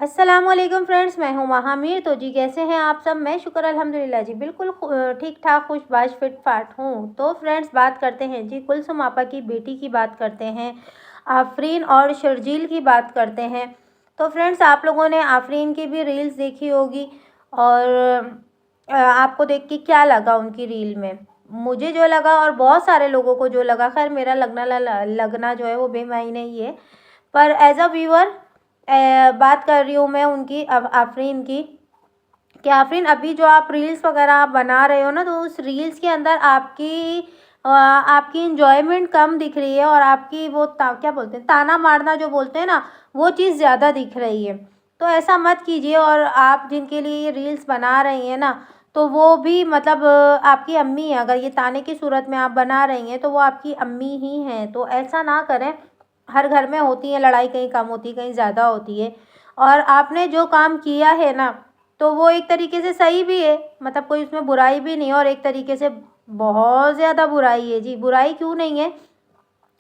अस्सलामुअलैकुम फ्रेंड्स, मैं हूँ महामीर। तो जी कैसे हैं आप सब? मैं शुक्र अल्हम्दुलिल्लाह जी बिल्कुल ठीक ठाक खुशबाश फिट फाट हूँ। तो फ्रेंड्स बात करते हैं जी कुलसुम आपा की बेटी की बात करते हैं, आफरीन और शर्जील की बात करते हैं। तो फ्रेंड्स आप लोगों ने आफरीन की भी रील्स देखी होगी और आपको देख के क्या लगा उनकी रील में? मुझे जो लगा और बहुत सारे लोगों को जो लगा, खैर मेरा लगना जो है वो बेमायने ही है, पर एज अ व्यूअर बात कर रही हूँ मैं उनकी आफरीन की, कि आफरीन अभी जो आप रील्स वगैरह आप बना रहे हो ना, तो उस रील्स के अंदर आपकी इंजॉयमेंट कम दिख रही है और आपकी वो क्या बोलते हैं, ताना मारना जो बोलते हैं ना, वो चीज़ ज़्यादा दिख रही है। तो ऐसा मत कीजिए। और आप जिनके लिए ये रील्स बना रही हैं ना, तो वो भी मतलब आपकी अम्मी है। अगर ये ताने की सूरत में आप बना रही हैं तो वो आपकी अम्मी ही हैं। तो ऐसा ना करें। हर घर में होती है लड़ाई, कहीं कम होती है कहीं ज़्यादा होती है। और आपने जो काम किया है ना, तो वो एक तरीके से सही भी है, मतलब कोई उसमें बुराई भी नहीं है। और एक तरीके से बहुत ज़्यादा बुराई है जी। बुराई क्यों नहीं है?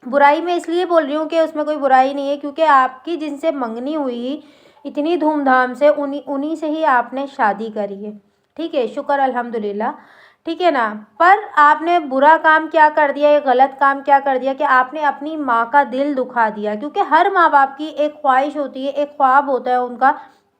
बुराई मैं इसलिए बोल रही हूँ कि उसमें कोई बुराई नहीं है, क्योंकि आपकी जिनसे मंगनी हुई इतनी धूमधाम से, उन्हीं उन्हीं से ही आपने शादी करी है। ठीक है, शुक्र अल्हम्दुलिल्लाह। ठीक है ना? पर आपने बुरा काम क्या कर दिया, ये गलत काम क्या कर दिया कि आपने अपनी माँ का दिल दुखा दिया। क्योंकि हर माँ बाप की एक ख्वाहिश होती है, एक ख्वाब होता है उनका,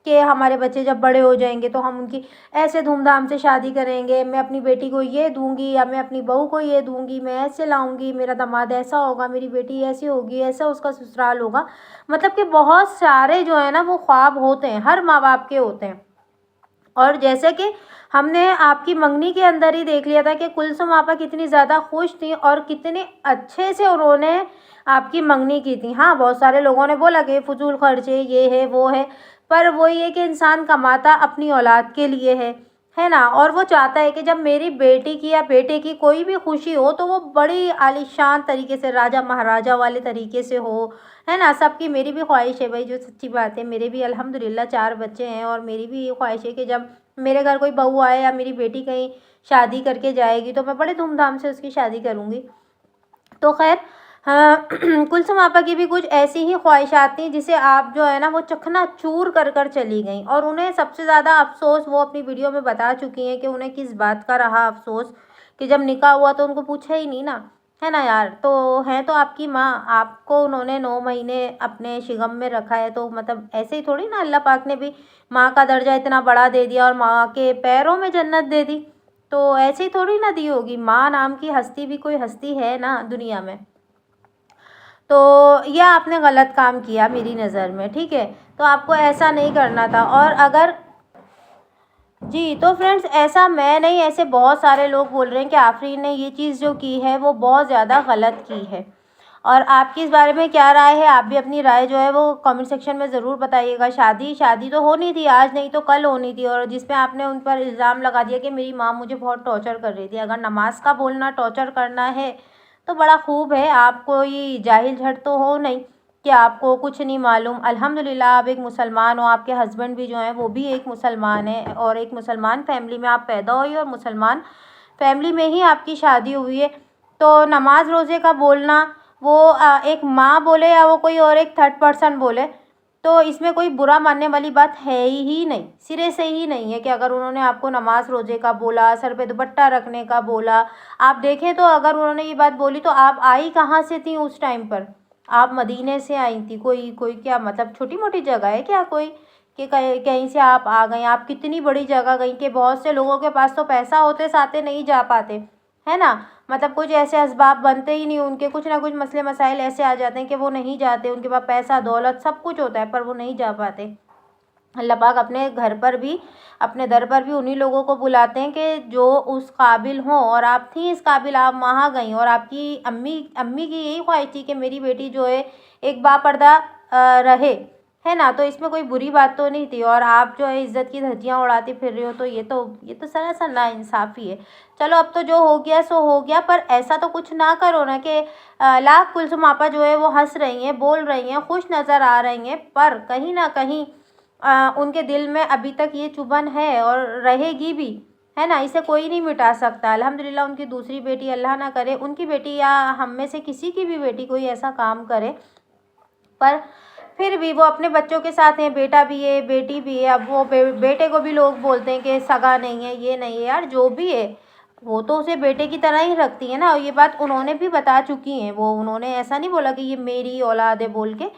कि हमारे बच्चे जब बड़े हो जाएंगे तो हम उनकी ऐसे धूमधाम से शादी करेंगे, मैं अपनी बेटी को ये दूंगी या मैं अपनी बहू को ये दूंगी, मैं ऐसे लाऊंगी, मेरा दामाद ऐसा होगा, मेरी बेटी ऐसी होगी, ऐसा उसका ससुराल होगा। मतलब कि बहुत सारे जो है ना वो ख्वाब होते हैं, हर माँ बाप के होते हैं। और जैसे कि हमने आपकी मंगनी के अंदर ही देख लिया था कि कुलसुम आपा कितनी ज़्यादा खुश थी और कितने अच्छे से उन्होंने आपकी मंगनी की थी। हाँ, बहुत सारे लोगों ने बोला कि फजूल खर्चे ये है वो है, पर वही है कि इंसान कमाता अपनी औलाद के लिए है ना? और वो चाहता है कि जब मेरी बेटी की या बेटे की कोई भी खुशी हो तो वो बड़ी आलीशान तरीके से, राजा महाराजा वाले तरीके से हो, है ना? सबकी मेरी भी ख्वाहिश है भाई, जो सच्ची बात है, मेरे भी अल्हम्दुलिल्लाह 4 बच्चे हैं और मेरी भी ये ख्वाहिश है कि जब मेरे घर कोई बहू आए या मेरी बेटी कहीं शादी करके जाएगी तो मैं बड़े धूमधाम से उसकी शादी करूँगी। तो खैर हाँ, कुलसुम आपा की भी कुछ ऐसी ही ख्वाहिशात थी जिसे आप जो है ना वो चकनाचूर कर कर चली गई। और उन्हें सबसे ज़्यादा अफसोस वो अपनी वीडियो में बता चुकी हैं कि उन्हें किस बात का रहा अफसोस, कि जब निकाह हुआ तो उनको पूछा ही नहीं ना, है ना यार? तो है तो आपकी माँ, आपको उन्होंने 9 महीने अपने शिगम में रखा है, तो मतलब ऐसे ही थोड़ी ना अल्लाह पाक ने भी माँ का दर्जा इतना बड़ा दे दिया और माँ के पैरों में जन्नत दे दी। तो ऐसे ही थोड़ी ना दी होगी। माँ नाम की हस्ती भी कोई हस्ती है ना दुनिया में। तो ये आपने गलत काम किया मेरी नज़र में। ठीक है, तो आपको ऐसा नहीं करना था। और अगर जी, तो फ्रेंड्स ऐसा मैं नहीं, ऐसे बहुत सारे लोग बोल रहे हैं कि आफरीन ने ये चीज़ जो की है वो बहुत ज़्यादा गलत की है। और आपकी इस बारे में क्या राय है? आप भी अपनी राय जो है वो कमेंट सेक्शन में ज़रूर बताइएगा। शादी तो होनी थी, आज नहीं तो कल होनी थी, और जिसमें आपने उन पर इल्ज़ाम लगा दिया कि मेरी माँ मुझे बहुत टॉर्चर कर रही थी। अगर नमाज का बोलना टॉर्चर करना है तो बड़ा खूब है, आप कोई जाहिल झट तो हो नहीं कि आपको कुछ नहीं मालूम। अल्हम्दुलिल्लाह आप एक मुसलमान हो, आपके हस्बैंड भी जो हैं वो भी एक मुसलमान है, और एक मुसलमान फैमिली में आप पैदा हुई और मुसलमान फैमिली में ही आपकी शादी हुई है। तो नमाज रोज़े का बोलना, वो एक माँ बोले या वो कोई और एक थर्ड पर्सन बोले, तो इसमें कोई बुरा मानने वाली बात है ही नहीं, सिरे से ही नहीं है। कि अगर उन्होंने आपको नमाज रोज़े का बोला, सर पे दुपट्टा रखने का बोला, आप देखें तो अगर उन्होंने ये बात बोली तो आप आई कहाँ से थी उस टाइम पर? आप मदीने से आई थी। कोई कोई क्या मतलब छोटी मोटी जगह है क्या कोई, कि कहीं कहीं से आप आ गई? आप कितनी बड़ी जगह गई कि बहुत से लोगों के पास तो पैसा होते साथे नहीं जा पाते, है ना? मतलब कुछ ऐसे असबाब बनते ही नहीं उनके, कुछ ना कुछ मसले मसाइल ऐसे आ जाते हैं कि वो नहीं जाते। उनके पास पैसा दौलत सब कुछ होता है पर वो नहीं जा पाते। अल्लाह पाक अपने घर पर भी, अपने दर पर भी उन्हीं लोगों को बुलाते हैं कि जो उस काबिल हों। और आप थी इस काबिल, आप वहाँ गई, और आपकी अम्मी अम्मी की यही ख्वाहिश थी कि मेरी बेटी जो है एक बापर्दा रहे, है ना? तो इसमें कोई बुरी बात तो नहीं थी। और आप जो है इज़्ज़त की धज्जियाँ उड़ाती फिर रही हो, तो ये तो सरासर नाइंसाफ़ी है। चलो अब तो जो हो गया सो हो गया, पर ऐसा तो कुछ ना करो ना कि लाख कुलसुम आपा जो है वो हंस रही हैं, बोल रही हैं, खुश नज़र आ रही हैं, पर कहीं ना कहीं उनके दिल में अभी तक ये चुभन है और रहेगी भी, है ना? इसे कोई नहीं मिटा सकता। अल्हम्दुलिल्लाह उनकी दूसरी बेटी, अल्लाह ना करे उनकी बेटी या हम में से किसी की भी बेटी कोई ऐसा काम करे, पर फिर भी वो अपने बच्चों के साथ हैं, बेटा भी है बेटी भी है। अब वो बेटे को भी लोग बोलते हैं कि सगा नहीं है, ये नहीं है। यार जो भी है वो तो उसे बेटे की तरह ही रखती है ना, और ये बात उन्होंने भी बता चुकी हैं। वो उन्होंने ऐसा नहीं बोला कि ये मेरी औलाद है बोल के।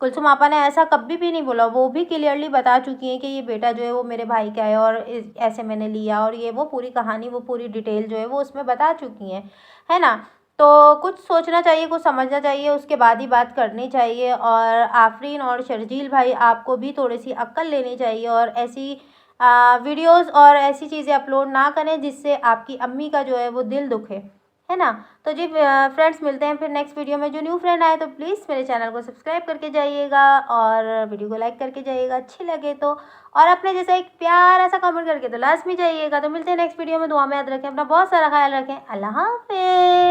कुलसुम आपा ने ऐसा कभी भी नहीं बोला। वो भी क्लियरली बता चुकी हैं कि ये बेटा जो है वो मेरे भाई का है और ऐसे मैंने लिया, और ये वो पूरी कहानी, वो पूरी डिटेल जो है वो उसमें बता चुकी हैं, है ना। तो कुछ सोचना चाहिए, कुछ समझना चाहिए, उसके बाद ही बात करनी चाहिए। और आफरीन और शर्जील भाई, आपको भी थोड़ी सी अक्ल लेनी चाहिए और ऐसी वीडियोस और ऐसी चीज़ें अपलोड ना करें जिससे आपकी अम्मी का जो है वो दिल दुखे, है ना। तो जी फ्रेंड्स, मिलते हैं फिर नेक्स्ट वीडियो में। जो न्यू फ्रेंड आए तो प्लीज़ मेरे चैनल को सब्सक्राइब करके जाइएगा और वीडियो को लाइक करके जाइएगा अच्छी लगे तो, और अपने जैसा एक प्यारा सा कमेंट करके तो लास्ट में जाइएगा। तो मिलते हैं नेक्स्ट वीडियो में। दुआ में याद रखें, अपना बहुत सारा ख्याल रखें। अल्लाह हाफिज़।